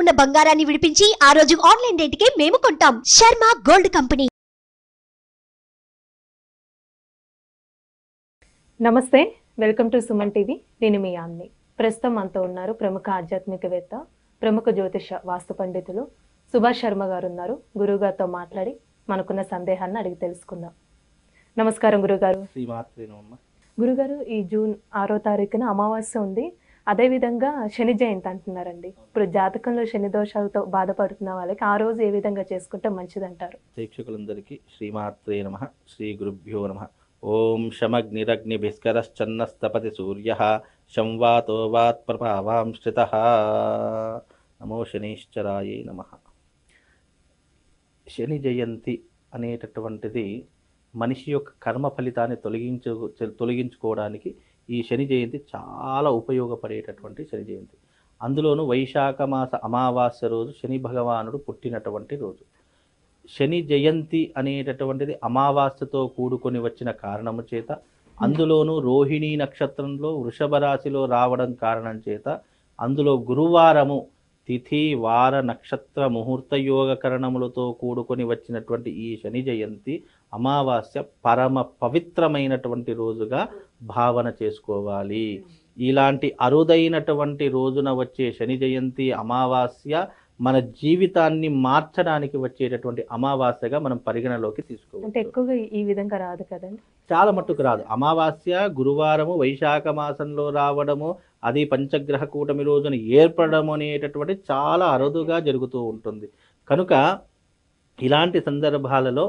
ఉన్న బంగారాన్ని విడిపించి ఆ రోజు ఆన్లైన్ రేటుకే మేము కొంటాం. Sharma gold company. నమస్తే, వెల్కమ్ టు సుమన్ టీవీ. నేను మీ యామ్ని. ప్రస్తుతం మనతో ఉన్నారు ప్రముఖ ఆధ్యాత్మికవేత్త, ప్రముఖ జ్యోతిష వాస్తు పండితులు సుభాష్ శర్మ గారు ఉన్నారు. గురువు గారితో మాట్లాడి మనకున్న సందేహాన్ని అడిగి తెలుసుకుందాం. నమస్కారం గురుగారు. గురుగారు, ఈ జూన్ 6వ తారీఖున అమావాస్య ఉంది. అదేవిధంగా శని జయంతి అంటున్నారండి. ఇప్పుడు జాతకంలో శని దోషాలతో బాధపడుతున్న వాళ్ళకి ఆ రోజు ఏ విధంగా చేసుకుంటే మంచిదంటారు? ప్రేక్షకులందరికీ శ్రీమాత్రే నమః, శ్రీ గురుభ్యో నమః. ఓం శమగ్నిరగ్నిభిస్కరశ్చన్నస్తపతి సూర్యః శంవాతో వాత్ప్రభావాంశ్రితః. నమో శనీశ్చరాయే నమః. శని జయంతి అనేటటువంటిది మనిషి యొక్క కర్మ ఫలితాన్ని తొలగించుకోవడానికి ఈ శని జయంతి చాలా ఉపయోగపడేటటువంటి శని జయంతి. అందులోనూ వైశాఖ మాస అమావాస్య రోజు శని భగవానుడు పుట్టినటువంటి రోజు. శని జయంతి అనేటటువంటిది అమావాస్యతో కూడుకొని వచ్చిన కారణము చేత, అందులోనూ రోహిణీ నక్షత్రంలో వృషభ రాశిలో రావడం కారణం చేత, అందులో గురువారము తిథి వార నక్షత్ర ముహూర్త యోగకరణములతో కూడుకొని వచ్చినటువంటి ఈ శని జయంతి అమావాస్య పరమ పవిత్రమైనటువంటి రోజుగా భావన చేసుకోవాలి. ఇలాంటి అరుదైనటువంటి రోజున వచ్చే శని జయంతి అమావాస్య మన జీవితాన్ని మార్చడానికి వచ్చేటటువంటి అమావాస్యగా మనం పరిగణలోకి తీసుకోవాలి. అంటే ఎక్కువగా ఈ విధంగా రాదు కదండి? చాలా మట్టుకు రాదు. అమావాస్య గురువారము వైశాఖ మాసంలో రావడము, అది పంచగ్రహ కూటమి రోజున ఏర్పడడం అనేటటువంటి చాలా అరుదుగా జరుగుతూ ఉంటుంది. కనుక ఇలాంటి సందర్భాలలో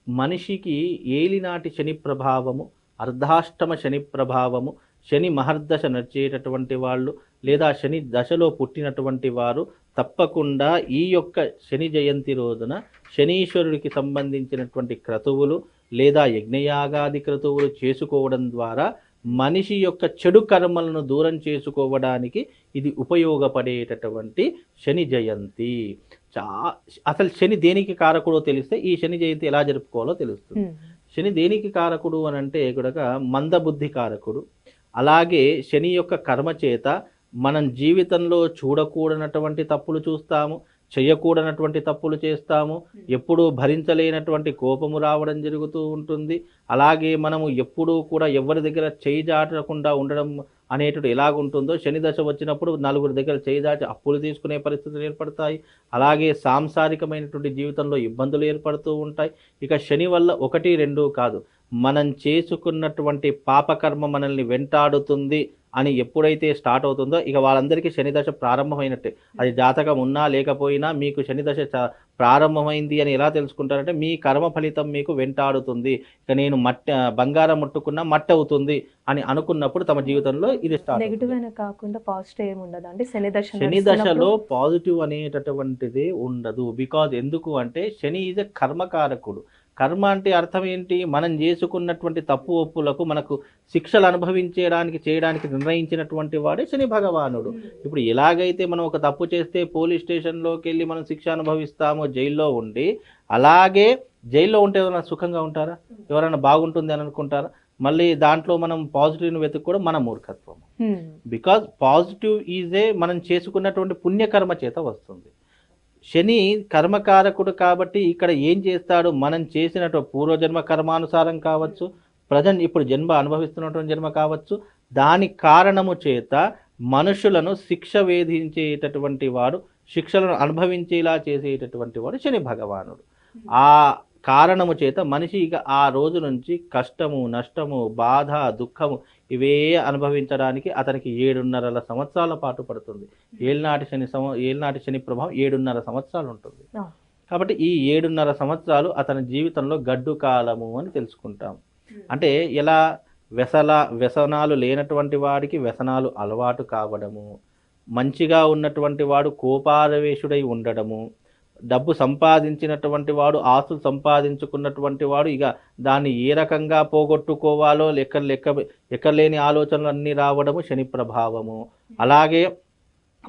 మనిషికి ఏలినాటి శని ప్రభావము, అర్ధాష్టమ శని ప్రభావము, శని మహర్దశ నడిచేటటువంటి వాళ్ళు లేదా శని దశలో పుట్టినటువంటి వారు తప్పకుండా ఈ యొక్క శని జయంతి రోజున శనీశ్వరుడికి సంబంధించినటువంటి క్రతువులు లేదా యజ్ఞయాగాది క్రతువులు చేసుకోవడం ద్వారా మనిషి యొక్క చెడు కర్మలను దూరం చేసుకోవడానికి ఇది ఉపయోగపడేటటువంటి శని జయంతి. అసలు శని దేనికి కారకుడో తెలిస్తే ఈ శని జయంతి ఎలా జరుపుకోవాలో తెలుస్తుంది. శని దేనికి కారకుడు అని అంటే కూడా మందబుద్ధి కారకుడు. అలాగే శని యొక్క కర్మ చేత మనం జీవితంలో చూడకూడనటువంటి తప్పులు చూస్తాము, చేయకూడనటువంటి తప్పులు చేస్తాము, ఎప్పుడూ భరించలేనటువంటి కోపము రావడం జరుగుతూ ఉంటుంది. అలాగే మనము ఎప్పుడూ కూడా ఎవరి దగ్గర చేయి జాటకుండా ఉండడం అనేటువంటి ఎలాగుంటుందో, శని దశ వచ్చినప్పుడు నలుగురి దగ్గర చేయి దాటి అప్పులు తీసుకునే పరిస్థితులు ఏర్పడతాయి. అలాగే సాంసారికమైనటువంటి జీవితంలో ఇబ్బందులు ఏర్పడుతూ ఉంటాయి. ఇక శని వల్ల 1, 2 కాదు, మనం చేసుకున్నటువంటి పాపకర్మ మనల్ని వెంటాడుతుంది అని ఎప్పుడైతే స్టార్ట్ అవుతుందో ఇక వాళ్ళందరికీ శని దశ ప్రారంభమైనట్టే. అది జాతకం ఉన్నా లేకపోయినా మీకు శని దశ ప్రారంభమైంది అని ఎలా తెలుసుకుంటారంటే, మీ కర్మ ఫలితం మీకు వెంటాడుతుంది. ఇక నేను బంగారం ముట్టుకున్నా మట్టి అవుతుంది అని అనుకున్నప్పుడు తమ జీవితంలో ఇది స్టార్ట్. నెగిటివ్ అయినా కాకుండా పాజిటివ్ ఏమి ఉండదు అంటే శని దశలో పాజిటివ్ అనేటటువంటిది ఉండదు. బికాజ్ ఎందుకు అంటే శని ఈజ్ ఎ కర్మకారకుడు. కర్మ అంటే అర్థం ఏంటి? మనం చేసుకున్నటువంటి తప్పు ఒప్పులకు మనకు శిక్షలు చేయడానికి నిర్ణయించినటువంటి వాడే శని భగవానుడు. ఇప్పుడు ఎలాగైతే మనం ఒక తప్పు చేస్తే పోలీస్ స్టేషన్లోకి వెళ్ళి మనం శిక్ష అనుభవిస్తామో జైల్లో ఉండి, అలాగే జైల్లో ఉంటే ఎవరైనా సుఖంగా ఉంటారా? ఎవరైనా బాగుంటుంది అని అనుకుంటారా? మళ్ళీ దాంట్లో మనం పాజిటివ్ని వెతుక్కోవడం మన మూర్ఖత్వం. బికాజ్ పాజిటివ్ ఈజ్ మనం చేసుకున్నటువంటి పుణ్యకర్మ చేత వస్తుంది. శని కర్మకారకుడు కాబట్టి ఇక్కడ ఏం చేస్తాడు? మనం చేసినటువంటి పూర్వజన్మ కర్మానుసారం కావచ్చు, ప్రజెంట్ ఇప్పుడు జన్మ అనుభవిస్తున్నటువంటి జన్మ కావచ్చు, దాని కారణము చేత మనుషులను శిక్ష వేధించేటటువంటి వాడు, శిక్షలను అనుభవించేలా చేసేటటువంటి వాడు శని భగవానుడు. ఆ కారణము చేత మనిషి ఇక ఆ రోజు నుంచి కష్టము, నష్టము, బాధ, దుఃఖము ఇవే అనుభవించడానికి అతనికి 7.5 సంవత్సరాల పాటు పడుతుంది. ఏళ్ళనాటి శని ప్రభావం 7.5 సంవత్సరాలు ఉంటుంది. కాబట్టి ఈ 7.5 సంవత్సరాలు అతని జీవితంలో గడ్డు కాలము అని తెలుసుకుంటాం. అంటే ఎలా వ్యసనాలు లేనటువంటి వాడికి వ్యసనాలు అలవాటు కావడము, మంచిగా ఉన్నటువంటి వాడు కోపావేశుడై ఉండడము, డబ్బు సంపాదించినటువంటి వాడు, ఆస్తులు సంపాదించుకున్నటువంటి వాడు ఇక దాన్ని ఏ రకంగా పోగొట్టుకోవాలో లెక్కలేని ఆలోచనలు అన్నీ రావడము శని ప్రభావము. అలాగే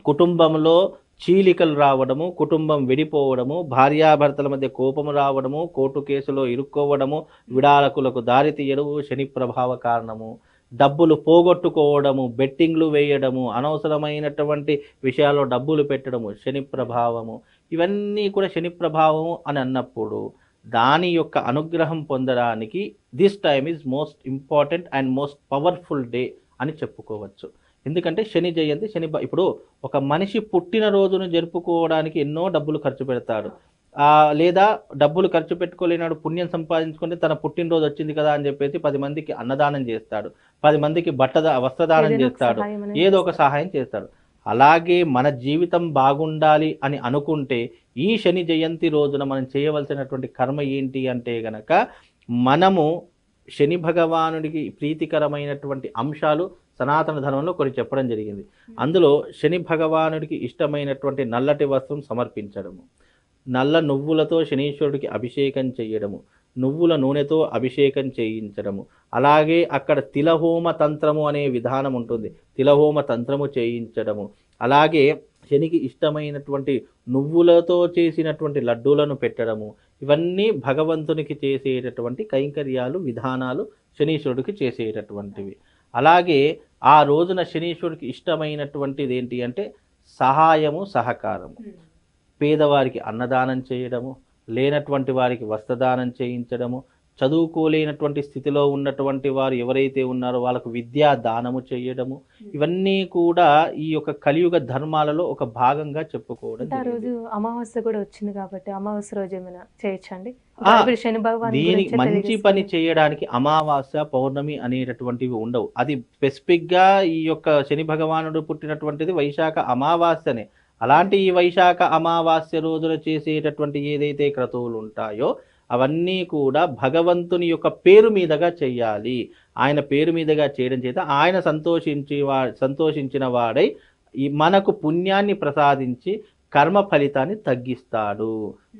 కుటుంబంలో చీలికలు రావడము, కుటుంబం విడిపోవడము, భార్యాభర్తల మధ్య కోపము రావడము, కోర్టు కేసులో ఇరుక్కోవడము, విడాకులకు దారి తీయడము శని ప్రభావ కారణము. డబ్బులు పోగొట్టుకోవడము, బెట్టింగ్లు వేయడము, అనవసరమైనటువంటి విషయాల్లో డబ్బులు పెట్టడము, శని ప్రభావము, ఇవన్నీ కూడా శని ప్రభావము అని అన్నప్పుడు దాని యొక్క అనుగ్రహం పొందడానికి this time is most important and most powerful day అని చెప్పుకోవచ్చు. ఎందుకంటే శని జయంతి ఇప్పుడు ఒక మనిషి పుట్టినరోజును జరుపుకోవడానికి ఎన్నో డబ్బులు ఖర్చు పెడతాడు, లేదా డబ్బులు ఖర్చు పెట్టుకోలేనాడు పుణ్యం సంపాదించుకుంటే తన పుట్టినరోజు వచ్చింది కదా అని చెప్పేసి 10 మందికి అన్నదానం చేస్తాడు, 10 మందికి వస్త్రదానం చేస్తాడు, ఏదో ఒక సహాయం చేస్తాడు. అలాగే మన జీవితం బాగుండాలి అని అనుకుంటే ఈ శని జయంతి రోజున మనం చేయవలసినటువంటి కర్మ ఏంటి అంటే గనక మనము శని భగవానుడికి ప్రీతికరమైనటువంటి అంశాలు సనాతన ధర్మంలో కొన్ని చెప్పడం జరిగింది. అందులో శని భగవానుడికి ఇష్టమైనటువంటి నల్లటి వస్త్రం సమర్పించడము, నల్ల నువ్వులతో శనీశ్వరుడికి అభిషేకం చేయడము, నువ్వుల నూనెతో అభిషేకం చేయించడము, అలాగే అక్కడ తిలహోమ తంత్రము అనే విధానం ఉంటుంది, తిలహోమ తంత్రము చేయించడము, అలాగే శనికి ఇష్టమైనటువంటి నువ్వులతో చేసినటువంటి లడ్డూలను పెట్టడము, ఇవన్నీ భగవంతునికి చేసేటటువంటి కైంకర్యాలు, విధానాలు శనీశ్వరుడికి చేసేటటువంటివి. అలాగే ఆ రోజున శనీశ్వరుడికి ఇష్టమైనటువంటిది ఏంటి అంటే సహాయము, సహకారము, పేదవారికి అన్నదానం చేయడము, లేనటువంటి వారికి వస్త్రదానం చేయించడము, చదువుకోలేనటువంటి స్థితిలో ఉన్నటువంటి వారు ఎవరైతే ఉన్నారో వాళ్ళకు విద్యా దానము చేయడము, ఇవన్నీ కూడా ఈ యొక్క కలియుగ ధర్మాలలో ఒక భాగంగా చెప్పుకోవడం. ఆ రోజు అమావాస్య కూడా వచ్చింది కాబట్టి అమావాస్య రోజు ఏమైనా చేయొచ్చండి? దీనికి మంచి పని చేయడానికి అమావాస్య, పౌర్ణమి అనేటటువంటివి ఉండవు. అది స్పెసిఫిక్ గా ఈ యొక్క శని భగవానుడు పుట్టినటువంటిది వైశాఖ అమావాస్యనే. అలాంటి ఈ వైశాఖ అమావాస్య రోజున చేసేటటువంటి ఏదైతే క్రతువులు ఉంటాయో అవన్నీ కూడా భగవంతుని యొక్క పేరు మీదుగా చెయ్యాలి. ఆయన పేరు మీదుగా చేయడం చేత ఆయన సంతోషించిన వాడై మనకు పుణ్యాన్ని ప్రసాదించి కర్మ ఫలితాన్ని తగ్గిస్తాడు.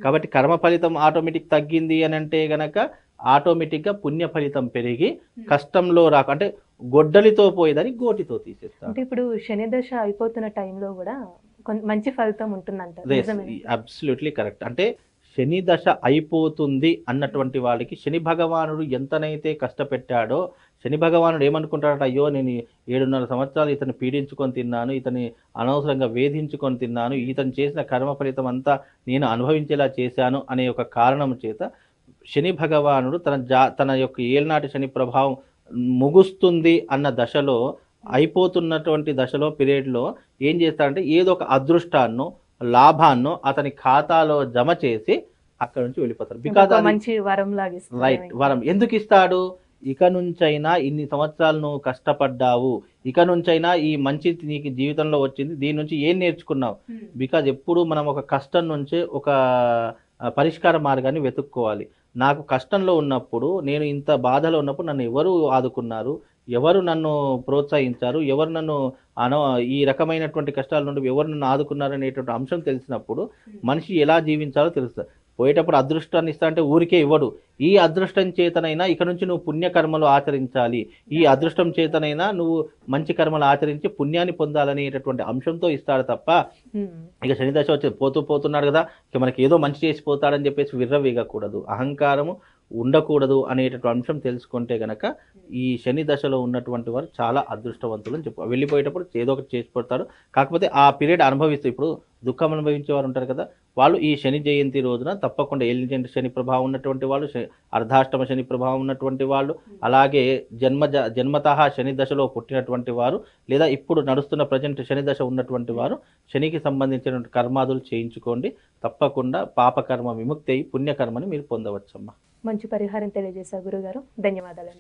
కాబట్టి కర్మ ఫలితం ఆటోమేటిక్ తగ్గింది అని అంటే గనక ఆటోమేటిక్గా పుణ్య ఫలితం పెరిగి కష్టంలో అంటే గొడ్డలితో పోయేదని గోటితో తీసేస్తాడు. అంటే ఇప్పుడు శని దశ అయిపోతున్న టైంలో కూడా మంచి ఫలితం ఉంటుందంట. Absolutely correct. అంటే శని దశ అయిపోతుంది అన్నటువంటి వాళ్ళకి శని భగవానుడు ఎంతనైతే కష్టపెట్టాడో శని భగవానుడు ఏమనుకుంటాడట, అయ్యో నేను 7.5 సంవత్సరాలు ఇతను పీడించుకొని తిన్నాను, ఇతని అనవసరంగా వేధించుకొని తిన్నాను, ఇతను చేసిన కర్మ ఫలితం అంతా నేను అనుభవించేలా చేశాను అనే ఒక కారణం చేత శని భగవానుడు తన యొక్క ఏళ్ళనాటి శని ప్రభావం ముగుస్తుంది అన్న దశలో, అయిపోతున్నటువంటి దశలో, పీరియడ్లో ఏం చేస్తాడంటే ఏదో ఒక అదృష్టాన్నో లాభాన్నో అతని ఖాతాలో జమ చేసి అక్కడ నుంచి వెళ్ళిపోతారు. బికాజ్ మంచి వరం లాగా రైట్, వరం ఎందుకు ఇస్తాడు? ఇక నుంచైనా ఇన్ని సంవత్సరాలు నువ్వు కష్టపడ్డావు, ఇక నుంచైనా ఈ మంచి నీకు జీవితంలో వచ్చింది, దీని నుంచి ఏం నేర్చుకున్నావు? బికాజ్ ఎప్పుడు మనం ఒక కష్టం నుంచే ఒక పరిష్కార మార్గాన్ని వెతుక్కోవాలి. నాకు కష్టంలో ఉన్నప్పుడు, నేను ఇంత బాధలో ఉన్నప్పుడు నన్ను ఎవరు ఆదుకున్నారు, ఎవరు నన్ను ప్రోత్సహించారు, ఎవరు నన్ను ఈ రకమైనటువంటి కష్టాల నుండి ఎవరు నన్ను ఆదుకున్నారు అనేటువంటి అంశం తెలిసినప్పుడు మనిషి ఎలా జీవించాలో తెలుస్తుంది. పోయేటప్పుడు అదృష్టాన్ని ఇస్తా అంటే ఊరికే ఇవ్వడు. ఈ అదృష్టం చేతనైనా ఇక నుంచి నువ్వు పుణ్యకర్మలు ఆచరించాలి, ఈ అదృష్టం చేతనైనా నువ్వు మంచి కర్మలు ఆచరించి పుణ్యాన్ని పొందాలనేటటువంటి అంశంతో ఇస్తాడు తప్ప ఇక శని దశ వచ్చి పోతున్నాడు కదా ఇక మనకి ఏదో మంచి చేసిపోతాడని చెప్పేసి విర్రవీగకూడదు, అహంకారము ఉండకూడదు అనేటటువంటి అంశం తెలుసుకుంటే గనక ఈ శని దశలో ఉన్నటువంటి వారు చాలా అదృష్టవంతులు అని చెప్పు. వెళ్ళిపోయేటప్పుడు ఏదో ఒకటి చేసిపోతాడు. కాకపోతే ఆ పీరియడ్ అనుభవిస్తూ, ఇప్పుడు దుఃఖం అనుభవించే వారు ఉంటారు కదా, వాళ్ళు ఈ శని జయంతి రోజున తప్పకుండా ఏలిజెంట్ శని ప్రభావం ఉన్నటువంటి వాళ్ళు, అర్ధాష్టమ శని ప్రభావం ఉన్నటువంటి వాళ్ళు, అలాగే జన్మతః శని దశలో పుట్టినటువంటి వారు, లేదా ఇప్పుడు నడుస్తున్న ప్రజెంట్ శని దశ ఉన్నటువంటి వారు శనికి సంబంధించిన కర్మాదులు చేయించుకోండి. తప్పకుండా పాపకర్మ విముక్తి అయి పుణ్యకర్మని మీరు పొందవచ్చమ్మా. మంచి పరిహారం తెలియజేశారు గురుగారు, ధన్యవాదాలు.